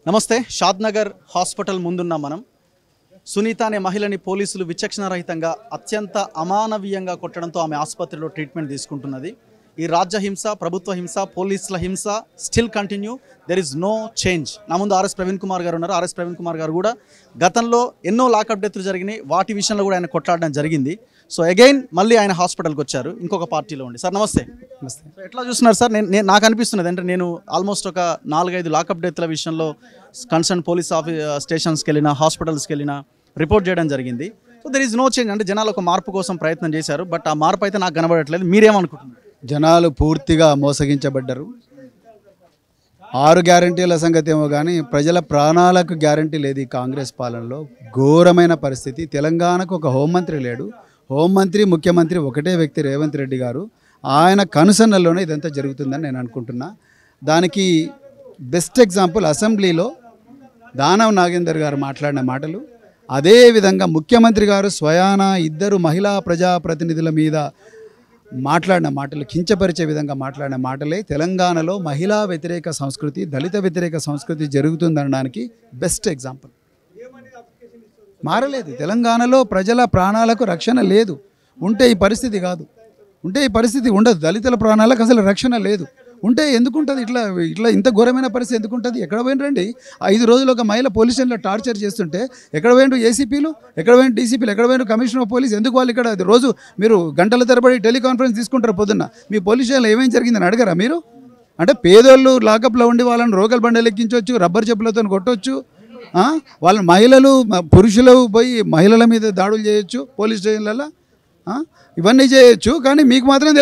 నమస్తే. షాద్నగర్ హాస్పిటల్ ముందున్నాం మనం. సునీత అనే మహిళని పోలీసులు విచక్షణరహితంగా అత్యంత అమానవీయంగా కొట్టడంతో ఆమె ఆసుపత్రిలో ట్రీట్మెంట్ తీసుకుంటున్నది. ఈ రాజ్య హింస, ప్రభుత్వ హింస, పోలీసుల హింస still continue. There is no change. నా ముందు ఆర్ఎస్ ప్రవీణ్ కుమార్ గారు ఉన్నారు. ఆర్ఎస్ ప్రవీణ్ కుమార్ గారు కూడా గతంలో ఎన్నో లాకప్ డెత్లు జరిగినాయి, వాటి విషయంలో కూడా ఆయన కొట్లాడడం జరిగింది. సో అగైన్ మళ్ళీ ఆయన హాస్పిటల్కి వచ్చారు ఇంకొక పార్టీలో ఉండి. సార్ నమస్తే. నమస్తే. ఎట్లా చూస్తున్నారు సార్? నాకు అనిపిస్తున్నది అంటే నేను ఆల్మోస్ట్ ఒక 4-5 లాకప్ డెత్ల విషయంలో కన్సర్న్ పోలీస్ స్టేషన్స్కి వెళ్ళినా, హాస్పిటల్స్కి వెళ్ళినా రిపోర్ట్ చేయడం జరిగింది. So there is no change. అంటే జనాలు ఒక మార్పు కోసం ప్రయత్నం చేశారు, బట్ ఆ మార్పు అయితే నాకు కనబడట్లేదు. మీరేమనుకుంటున్నారు? జనాలు పూర్తిగా మోసగించబడ్డారు. 6 గ్యారంటీల సంగతి ఏమో కానీ ప్రజల ప్రాణాలకు గ్యారంటీ లేదు. ఈ కాంగ్రెస్ పాలనలో ఘోరమైన పరిస్థితి. తెలంగాణకు ఒక హోంమంత్రి లేడు. హోంమంత్రి, ముఖ్యమంత్రి ఒకటే వ్యక్తి, రేవంత్ రెడ్డి గారు. ఆయన కనుసన్నల్లోనే ఇదంతా జరుగుతుందని నేను అనుకుంటున్నా. దానికి బెస్ట్ ఎగ్జాంపుల్ అసెంబ్లీలో దానవ్ నాగేందర్ గారు మాట్లాడిన మాటలు. అదేవిధంగా ముఖ్యమంత్రి గారు స్వయాన 2 మహిళా ప్రజాప్రతినిధుల మీద మాట్లాడిన మాటలు, కించపరిచే విధంగా మాట్లాడిన మాటలే తెలంగాణలో మహిళా వ్యతిరేక సంస్కృతి, దళిత వ్యతిరేక సంస్కృతి జరుగుతుందనడానికి బెస్ట్ ఎగ్జాంపుల్. మారలేదు. తెలంగాణలో ప్రజల ప్రాణాలకు రక్షణ లేదు. ఉంటే ఈ పరిస్థితి కాదు, ఉంటే ఈ పరిస్థితి ఉండదు. దళితుల ప్రాణాలకు అసలు రక్షణ లేదు. ఉంటే ఎందుకుంటుంది ఇట్లా ఇంత ఘోరమైన పరిస్థితి ఎందుకుంటుంది? ఎక్కడ పోయినరండి? 5 రోజులు ఒక మహిళ పోలీస్ స్టేషన్లో టార్చర్ చేస్తుంటే ఎక్కడ పోయిన ఏసీపీలు, ఎక్కడ పోయిన డీసీపీలు, ఎక్కడ పోయిన కమిషనర్ ఆఫ్ పోలీస్? ఎందుకు వాళ్ళు ఇక్కడ రోజు మీరు గంటల తరబడి టెలికాన్ఫరెన్స్ తీసుకుంటారు పొద్దున్న? మీ పోలీస్ స్టేషన్లో ఏమేం జరిగిందని అడగరా మీరు? అంటే పేదోళ్ళు లాకప్లో ఉండి వాళ్ళని రోగల్ బండలు ఎక్కించవచ్చు, రబ్బర్ చెప్పులతో కొట్టవచ్చు. వాళ్ళ మహిళలు, పురుషులు పోయి మహిళల మీద దాడులు చేయొచ్చు పోలీస్ స్టేషన్లలో. ఇవన్నీ చేయొచ్చు, కానీ మీకు మాత్రం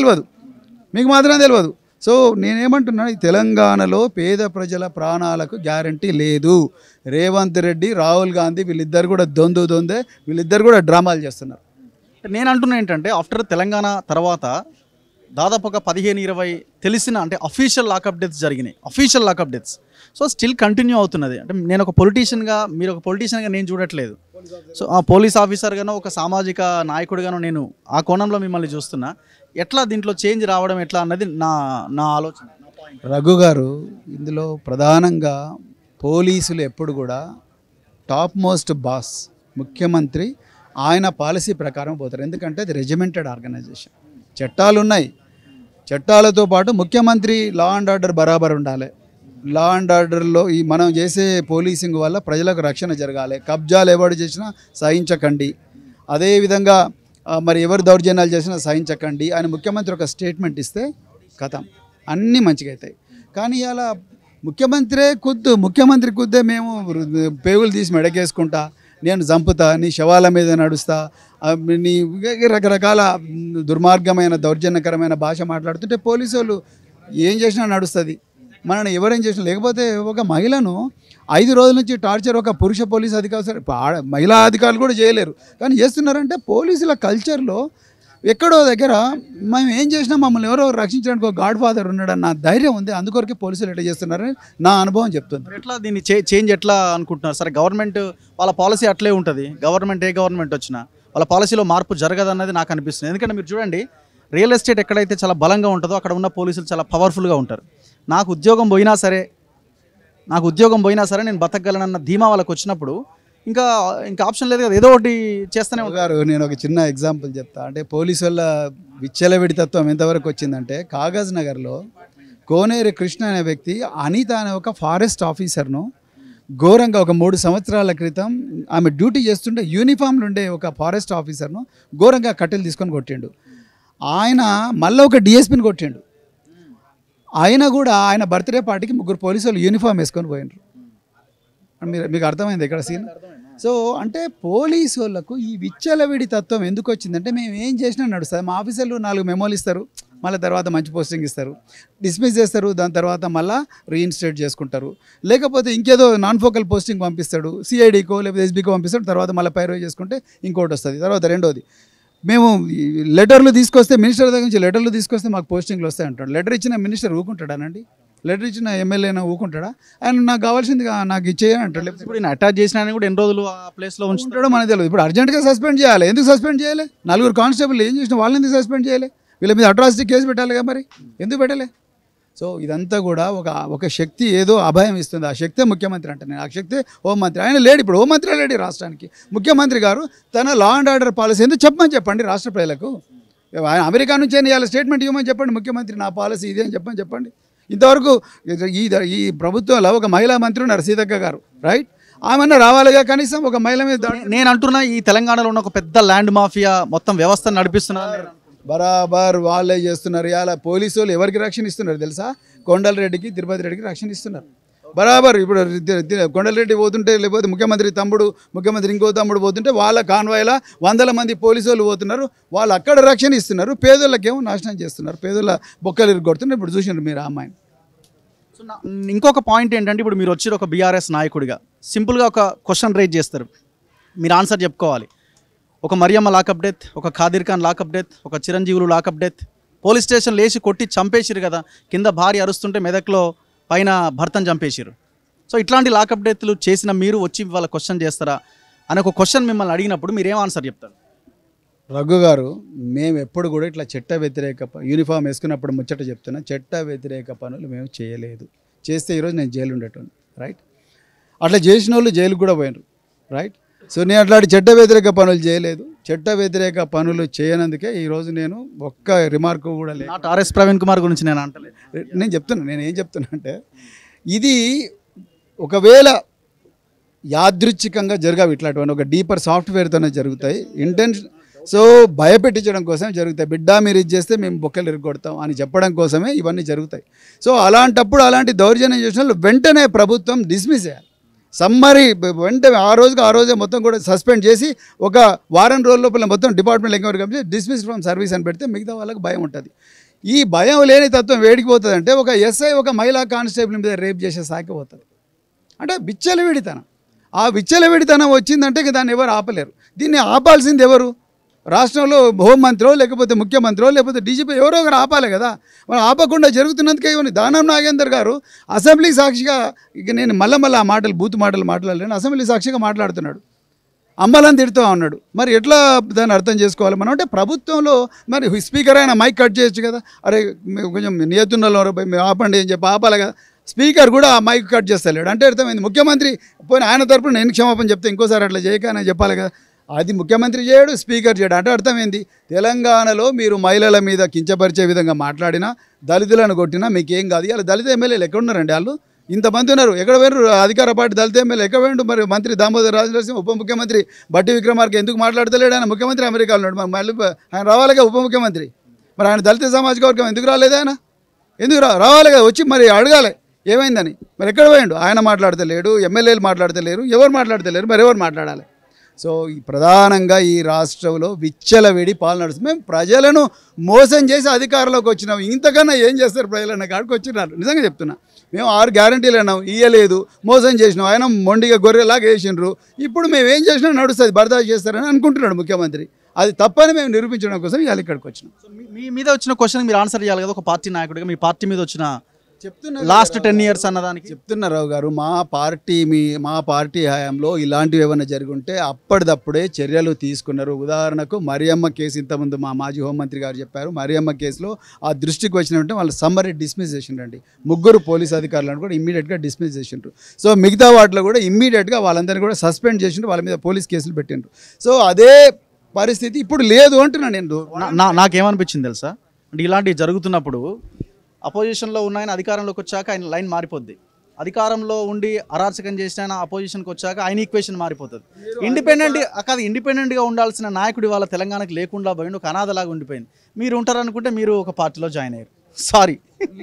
తెలియదు. సో నేనేమంటున్నాను, ఈ తెలంగాణలో పేద ప్రజల ప్రాణాలకు గ్యారంటీ లేదు. రేవంత్ రెడ్డి, రాహుల్ గాంధీ వీళ్ళిద్దరు కూడా దొందే, వీళ్ళిద్దరు కూడా డ్రామాలు చేస్తున్నారు. నేను అంటున్నా ఏంటంటే ఆఫ్టర్ తెలంగాణ తర్వాత దాదాపు ఒక 15-20 తెలిసిన అంటే అఫీషియల్ లాకప్ డెత్స్ జరిగినాయి. Official lockup deaths. So still continue అవుతున్నది. అంటే నేను ఒక పొలిటీషియన్గా, మీరు ఒక పొలిటీషియన్గా నేను చూడట్లేదు. సో ఆ పోలీస్ ఆఫీసర్గానో, ఒక సామాజిక నాయకుడిగానో నేను ఆ కోణంలో మిమ్మల్ని చూస్తున్నా. ఎట్లా దీంట్లో చేంజ్ రావడం ఎట్లా అన్నది నా ఆలోచన. రఘు గారు, ఇందులో ప్రధానంగా పోలీసులు ఎప్పుడు కూడా టాప్ మోస్ట్ బాస్ ముఖ్యమంత్రి, ఆయన పాలసీ ప్రకారం పోతారు. ఎందుకంటే అది రెజిమెంటెడ్ ఆర్గనైజేషన్. చట్టాలు ఉన్నాయి, చట్టాలతో పాటు ముఖ్యమంత్రి లా అండ్ ఆర్డర్ బరాబర్ ఉండాలి. లా అండ్ ఆర్డర్లో ఈ మనం చేసే పోలీసింగ్ వల్ల ప్రజలకు రక్షణ జరగాలి. కబ్జాలు ఎవరు చేసినా సహించకండి, అదేవిధంగా మరి ఎవరు దౌర్జన్యాలు చేసినా సహించకండి అని ముఖ్యమంత్రి ఒక స్టేట్మెంట్ ఇస్తే కథం అన్నీ మంచిగా అవుతాయి. కానీ ఇలా ముఖ్యమంత్రి కుద్దే మేము పేగులు తీసి మెడకేసుకుంటా, నేను చంపుతా, నీ శవాల మీద నడుస్తా, నీ రకరకాల దుర్మార్గమైన దౌర్జన్యకరమైన భాష మాట్లాడుతుంటే పోలీసు వాళ్ళు ఏం చేసినా నడుస్తుంది, మనని ఎవరేం చేసినా. లేకపోతే ఒక మహిళను 5 రోజుల నుంచి టార్చర్ ఒక పురుష పోలీస్ అధికారి, మహిళా అధికారులు కూడా చేయలేరు, కానీ చేస్తున్నారంటే పోలీసుల కల్చర్లో ఎక్కడో దగ్గర మేము ఏం చేసినా మమ్మల్ని ఎవరో రక్షించడానికి ఒక గాడ్ ఫాదర్ ఉన్నాడన్న ధైర్యం ఉంది. అందుకొరకే పోలీసులు ఎట్లా చేస్తున్నారని నా అనుభవం చెప్తుంది. ఎట్లా దీన్ని చేంజ్ ఎట్లా అనుకుంటున్నారు? సరే, గవర్నమెంట్ వాళ్ళ పాలసీ అట్లే ఉంటుంది. ఏ గవర్నమెంట్ వచ్చినా వాళ్ళ పాలసీలో మార్పు జరగదన్నది నాకు అనిపిస్తుంది. ఎందుకంటే మీరు చూడండి, రియల్ ఎస్టేట్ ఎక్కడైతే చాలా బలంగా ఉంటుందో అక్కడ ఉన్న పోలీసులు చాలా పవర్ఫుల్గా ఉంటారు. నాకు ఉద్యోగం పోయినా సరే నేను బతకగలనన్న ధీమా వాళ్ళకి వచ్చినప్పుడు ఇంకా ఆప్షన్ లేదు కదా, ఏదో ఒకటి చేస్తూనే ఉంటారు. నేను ఒక చిన్న ఎగ్జాంపుల్ చెప్తా. అంటే పోలీసు వాళ్ళ విచ్చలవిడితత్వం ఎంతవరకు వచ్చిందంటే, కాగజ్ నగర్లో కోనేరు కృష్ణ అనే వ్యక్తి అనిత అనే ఒక ఫారెస్ట్ ఆఫీసర్ను ఘోరంగా ఒక 3 సంవత్సరాల క్రితం ఆమె డ్యూటీ చేస్తుంటే యూనిఫామ్లు ఉండే ఒక ఫారెస్ట్ ఆఫీసర్ను ఘోరంగా కట్టెలు తీసుకొని కొట్టిండు. ఆయన మళ్ళీ ఒక డిఎస్పీని కొట్టిండు. ఆయన కూడా ఆయన బర్త్డే పార్టీకి 3 పోలీసు వాళ్ళు యూనిఫామ్ వేసుకొని పోయినారు. మీకు అర్థమైంది ఇక్కడ సీన్? సో అంటే పోలీసు వాళ్ళకు ఈ విచ్చలవిడి తత్వం ఎందుకు వచ్చిందంటే, మేము ఏం చేసినా నడుస్తుంది. మా ఆఫీసర్లు 4 మెమోలు ఇస్తారు, మళ్ళీ తర్వాత మంచి పోస్టింగ్ ఇస్తారు, డిస్మిస్ చేస్తారు, దాని తర్వాత మళ్ళీ రీఇన్స్టేట్ చేసుకుంటారు. లేకపోతే ఇంకేదో నాన్ ఫోకల్ పోస్టింగ్ పంపిస్తాడు, సిఐడికో లేకపోతే ఎస్బీకో పంపిస్తాడు, తర్వాత మళ్ళీ పైరో చేసుకుంటే ఇంకోటి వస్తుంది. తర్వాత రెండోది, మేము లెటర్లు తీసుకొస్తే మినిస్టర్ దగ్గర నుంచి లెటర్లు తీసుకొస్తే మాకు పోస్టింగ్లు వస్తాయి అంటాడు. లెటర్ ఇచ్చిన మినిస్టర్ ఊకుంటాడానండి? లెటర్ ఇచ్చిన ఎమ్మెల్యేనా ఊకుంటాడా? ఆయన నాకు కావాల్సింది నాకు ఇచ్చేయని అంటాడు. లేకపోతే ఇప్పుడు అటాచ్ చేసినా కూడా ఎన్ని రోజులు ఆ ప్లేస్లో ఉంచుతాడో మనకు తెలియదు. ఇప్పుడు అర్జెంట్గా సస్పెండ్ చేయాలి. ఎందుకు సస్పెండ్ చేయాలి? 4 కానిస్టేబుల్ ఏం చేసిన వాళ్ళని ఎందుకు సస్పెండ్ చేయాలి? వీళ్ళ మీద అట్రాసిటీ కేసు పెట్టాలిగా, మరి ఎందుకు పెట్టలే? సో ఇదంతా కూడా ఒక శక్తి ఏదో అభయం ఇస్తుంది. ఆ శక్తే ముఖ్యమంత్రి అంటే నేను, ఆ శక్తే హోంమంత్రి. ఆయన లేడు, ఇప్పుడు హోంమంత్రి లేడు రాష్ట్రానికి. ముఖ్యమంత్రి గారు తన లా అండ్ ఆర్డర్ పాలసీ ఎందుకు చెప్పండి రాష్ట్ర ప్రజలకు. ఆయన అమెరికా నుంచి ఇవాళ స్టేట్మెంట్ ఇవ్వమని చెప్పండి, ముఖ్యమంత్రి నా పాలసీ ఇదే అని చెప్పండి. ఇంతవరకు ఈ ప్రభుత్వంలో ఒక మహిళా మంత్రి ఉన్నారు సీతక్క గారు, రైట్? ఆమెన్నా రావాలిగా కనీసం ఒక మహిళ మీద. నేను అంటున్నా ఈ తెలంగాణలో ఉన్న ఒక పెద్ద ల్యాండ్ మాఫియా మొత్తం వ్యవస్థను నడిపిస్తున్నారు. బరాబర్ వాళ్ళే చేస్తున్నారు. ఇలా పోలీసు వాళ్ళు ఎవరికి రక్షణ ఇస్తున్నారు తెలుసా? కొండలరెడ్డికి, తిరుపతి రెడ్డికి రక్షణ ఇస్తున్నారు బరాబర్. ఇప్పుడు కొండలరెడ్డి పోతుంటే, లేకపోతే ముఖ్యమంత్రి ఇంకో తమ్ముడు పోతుంటే వాళ్ళ కాన్వాయ్లా 100 మంది పోలీసు వాళ్ళు పోతున్నారు. వాళ్ళు అక్కడ రక్షణ ఇస్తున్నారు, పేదోళ్ళకేమో నాశనం చేస్తున్నారు, పేదోళ్ళ బొక్కలు ఇరుగొడుతున్నారు. ఇప్పుడు చూసినారు మీరు ఆ అమ్మాయిని. సో ఇంకొక పాయింట్ ఏంటంటే, ఇప్పుడు మీరు వచ్చి ఒక బీఆర్ఎస్ నాయకుడిగా సింపుల్గా ఒక క్వశ్చన్ రేజ్ చేస్తారు, మీరు ఆన్సర్ చెప్పుకోవాలి. ఒక మరియమ్మ లాకప్ డెత్, ఒక ఖాదిర్ ఖాన్ లాకప్ డెత్, ఒక చిరంజీవులు లాకప్ డెత్, పోలీస్ స్టేషన్ లేచి కొట్టి చంపేసిరు కదా, కింద భార్య అరుస్తుంటే మెదక్లో పైన భర్తను చంపేసిరు. సో ఇట్లాంటి లాకప్ డెత్లు చేసిన మీరు వచ్చి వాళ్ళ క్వశ్చన్ చేస్తారా అని ఒక క్వశ్చన్ మిమ్మల్ని అడిగినప్పుడు మీరు ఏం ఆన్సర్ చెప్తారు? రఘు గారు, మేము ఎప్పుడు కూడా ఇట్లా చట్ట వ్యతిరేక యూనిఫామ్ వేసుకున్నప్పుడు ముచ్చట చెప్తున్నా, చట్ట వ్యతిరేక పనులు మేము చేయలేదు. చేస్తే ఈరోజు నేను జైలు ఉండేటోని, రైట్? అట్లా చేసిన వాళ్ళు జైలుకు కూడా పోయినారు, రైట్? సో నేను అట్లాంటి చట్ట వ్యతిరేక పనులు చేయలేదు. చట్ట వ్యతిరేక పనులు చేయనందుకే ఈరోజు నేను ఒక్క రిమార్క్ కూడా లేదు. నాట్ ఆర్ఎస్ ప్రవీణ్ కుమార్ గురించి నేను అంటలేదు. నేను ఏం చెప్తున్నా అంటే, ఇది ఒకవేళ యాదృచ్ఛికంగా జరగవు ఇట్లాంటివన్నీ, ఒక డీపర్ సాఫ్ట్వేర్తోనే జరుగుతాయి. సో భయపెట్టించడం కోసమే జరుగుతాయి. బిడ్డ మీరు ఇది చేస్తే మేము బొక్కలు ఇరుగొడతాం అని చెప్పడం కోసమే ఇవన్నీ జరుగుతాయి. సో అలాంటప్పుడు అలాంటి దౌర్జన్యం చేసిన వాళ్ళు వెంటనే ప్రభుత్వం డిస్మిస్ చేయాలి. సమ్మరీ వెంటనే ఆ రోజే మొత్తం కూడా సస్పెండ్ చేసి ఒక వారం రోజుల లోపల మొత్తం department enquiry complete dismiss from service అని పెడితే మిగతా వాళ్ళకి భయం ఉంటుంది. ఈ భయం లేని తత్వం వేడికి పోతుంది అంటే, ఒక ఎస్ఐ ఒక మహిళా కానిస్టేబుల్ మీద రేప్ చేసే సాకి పోతుంది అంటే విచ్చలవిడితనం. ఆ విచ్చలవిడితనం వచ్చిందంటే దాన్ని ఎవరు ఆపలేరు. దీన్ని ఆపాల్సింది ఎవరు? రాష్ట్రంలో హోంమంత్రో, లేకపోతే ముఖ్యమంత్రో, లేకపోతే డీజీపీ, ఎవరో ఒకరు ఆపాలి కదా. మనం ఆపకుండా జరుగుతున్నందుకే ఇవన్నీ. దానం నాగేందర్ గారు అసెంబ్లీ సాక్షిగా, ఇక నేను మళ్ళీ ఆ మాటలు బూతు మాటలు మాట్లాడలేను, అసెంబ్లీ సాక్షిగా మాట్లాడుతున్నాడు, అమ్మలని తిడుతూ ఉన్నాడు. మరి ఎట్లా దాన్ని అర్థం చేసుకోవాలి మనం? అంటే ప్రభుత్వంలో మరి స్పీకర్ అయినా మైక్ కట్ చేయొచ్చు కదా. అరే కొంచెం నియతున్నలో మేము ఆపండి అని చెప్పి ఆపాలి కదా. స్పీకర్ కూడా ఆ మైక్ కట్ చేస్తలేడు అంటే అర్థమైంది. ముఖ్యమంత్రి పోయిన ఆయన తరపున నేను క్షమాపణ చెప్తే ఇంకోసారి అట్లా చేయక అని చెప్పాలి కదా. అది ముఖ్యమంత్రి చేయడు, స్పీకర్ చేయడు అంటే అర్థమైంది. తెలంగాణలో మీరు మహిళల మీద కించపరిచే విధంగా మాట్లాడినా, దళితులను కొట్టినా మీకేం కాదు. ఇలా దళిత ఎమ్మెల్యేలు ఎక్కడ ఉన్నారండి? వాళ్ళు ఇంతమంది ఉన్నారు, ఎక్కడ పోయినారు? అధికార పార్టీ దళిత ఎమ్మెల్యే ఎక్కడ పోయిండు? మరి మంత్రి దామోదర్ రాజనరసింహ, ఉప ముఖ్యమంత్రి బట్టి విక్రమార్క ఎందుకు మాట్లాడతలేడు? ఆయన ముఖ్యమంత్రి అమెరికాలో ఉన్నాడు, మరి మళ్ళీ ఆయన రావాలిగా ఉప ముఖ్యమంత్రి. మరి ఆయన దళిత సామాజిక వర్గం ఎందుకు రాలేదు? ఆయన ఎందుకు రావాలి కదా, వచ్చి మరి అడగాలి ఏమైందని. మరి ఎక్కడ పోయిండు? ఆయన మాట్లాడతలేడు, ఎమ్మెల్యేలు మాట్లాడతలేరు, ఎవరు మాట్లాడతలేరు, మరి ఎవరు మాట్లాడాలి? సో ప్రధానంగా ఈ రాష్ట్రంలో విచ్చలవిడి పాలన నడుస్తుంది. మేము ప్రజలను మోసం చేసి అధికారంలోకి వచ్చినాం, ఇంతకన్నా ఏం చేస్తారు ప్రజలన్న కాడికి వచ్చినారు. నిజంగా చెప్తున్నా, మేము 6 గ్యారంటీలు అన్నాం, ఇయ్యలేదు, మోసం చేసినాం, ఆయన మొండిగా గొర్రెలాగా వేసిండ్రు. ఇప్పుడు మేము ఏం చేసినా నడుస్తుంది, బర్దాష్ చేస్తారని అనుకుంటున్నాడు ముఖ్యమంత్రి. అది తప్పని మేము నిరూపించడం కోసం ఇవాళ ఇక్కడికి వచ్చినాం. మీ మీద వచ్చిన క్వశ్చన్ మీరు ఆన్సర్ చేయాలి కదా, ఒక పార్టీ నాయకుడిగా. మీ పార్టీ మీద వచ్చిన లాస్ట్ 10 years అన్నదానికి చెప్తున్నా రావు గారు, మా పార్టీ హయాంలో ఇలాంటివి ఏమైనా జరుగుంటే అప్పటిదప్పుడే చర్యలు తీసుకున్నారు. ఉదాహరణకు మరియమ్మ కేసు, ఇంతకుముందు మా మాజీ హోంమంత్రి గారు చెప్పారు, మరియమ్మ కేసులో ఆ దృష్టికి వచ్చినట్టు వాళ్ళు సమ్మరీ డిస్మిస్ చేసిండ్రండి. 3 పోలీస్ అధికారులను కూడా ఇమ్మీడియట్గా డిస్మిస్ చేసిండ్రు. సో మిగతా వాటిలో కూడా ఇమ్మీడియట్గా వాళ్ళందరినీ కూడా సస్పెండ్ చేసిండ్రు, వాళ్ళ మీద పోలీస్ కేసులు పెట్టిండ్రు. సో అదే పరిస్థితి ఇప్పుడు లేదు అంటున్నాను నేను. నాకేమనిపించింది తెలుసా అంటే, ఇలాంటివి జరుగుతున్నప్పుడు అపోజిషన్లో ఉన్న ఆయన అధికారంలోకి వచ్చాక ఆయన లైన్ మారిపోద్ది. అధికారంలో ఉండి అరాచకం చేసిన ఆయన అపోజిషన్కి వచ్చాక ఆయన ఈక్వేషన్ మారిపోతుంది. ఇండిపెండెంట్గా ఉండాల్సిన నాయకుడు వాళ్ళ తెలంగాణకు లేకుండా పోయింది, ఒక అనాథలాగా ఉండిపోయింది. మీరు ఉంటారనుకుంటే మీరు ఒక పార్టీలో జాయిన్ అయ్యారు. సారీ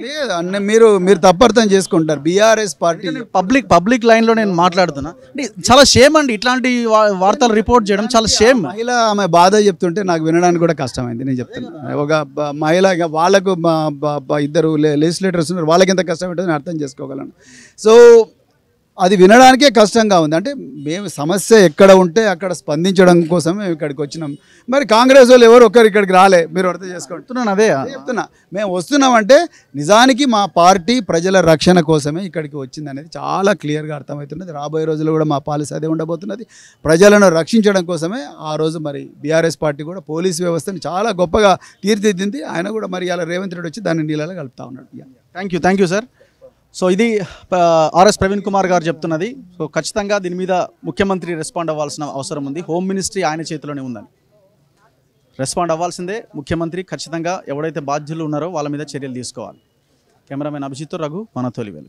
లేదు అన్న, మీరు తప్పర్థం చేసుకుంటారు. బీఆర్ఎస్ పార్టీ పబ్లిక్ లైన్లో నేను మాట్లాడుతున్నా. చాలా షేమ్ అండి ఇట్లాంటి వార్తలు రిపోర్ట్ చేయడం, చాలా షేమ్. మహిళ ఆమె బాధ చెప్తుంటే నాకు వినడానికి కూడా కష్టమైంది. నేను చెప్తాను, ఒక మహిళ వాళ్ళకు 2 లెజిస్లేటర్స్ ఉన్నారు, వాళ్ళకి ఎంత కష్టం ఉంటుందో నేను అర్థం చేసుకోగలను. సో అది వినడానికే కష్టంగా ఉంది. అంటే మేము సమస్య ఎక్కడ ఉంటే అక్కడ స్పందించడం కోసం మేము ఇక్కడికి వచ్చినాం. మరి కాంగ్రెస్ వాళ్ళు ఎవరు ఒక్కరు ఇక్కడికి రాలే, మీరు అర్థం చేసుకోండి. అదే చెప్తున్నా, మేము వస్తున్నామంటే నిజానికి మా పార్టీ ప్రజల రక్షణ కోసమే ఇక్కడికి వచ్చింది అనేది చాలా క్లియర్గా అర్థమవుతున్నది. రాబోయే రోజుల్లో కూడా మా పాలసీ అదే ఉండబోతున్నది, ప్రజలను రక్షించడం కోసమే. ఆ రోజు మరి బీఆర్ఎస్ పార్టీ కూడా పోలీస్ వ్యవస్థని చాలా గొప్పగా తీర్చిదిద్దింది. ఆయన కూడా మరి ఇలా రేవంత్ రెడ్డి వచ్చి దాన్ని నీళ్ళలో కలుపుతా ఉన్నాడు. Thank you sir. సో ఇది ఆర్ఎస్ ప్రవీణ్ కుమార్ గారు చెప్తున్నది. సో ఖచ్చితంగా దీని మీద ముఖ్యమంత్రి రెస్పాండ్ అవ్వాల్సిన అవసరం ఉంది. హోమ్ మినిస్ట్రీ ఆయన చేతిలోనే ఉందని రెస్పాండ్ అవ్వాల్సిందే ముఖ్యమంత్రి. ఖచ్చితంగా ఎవరైతే బాధ్యులు ఉన్నారో వాళ్ళ మీద చర్యలు తీసుకోవాలి. కెమెరామెన్ అభిజిత్, రఘు, మన తొలివేలు.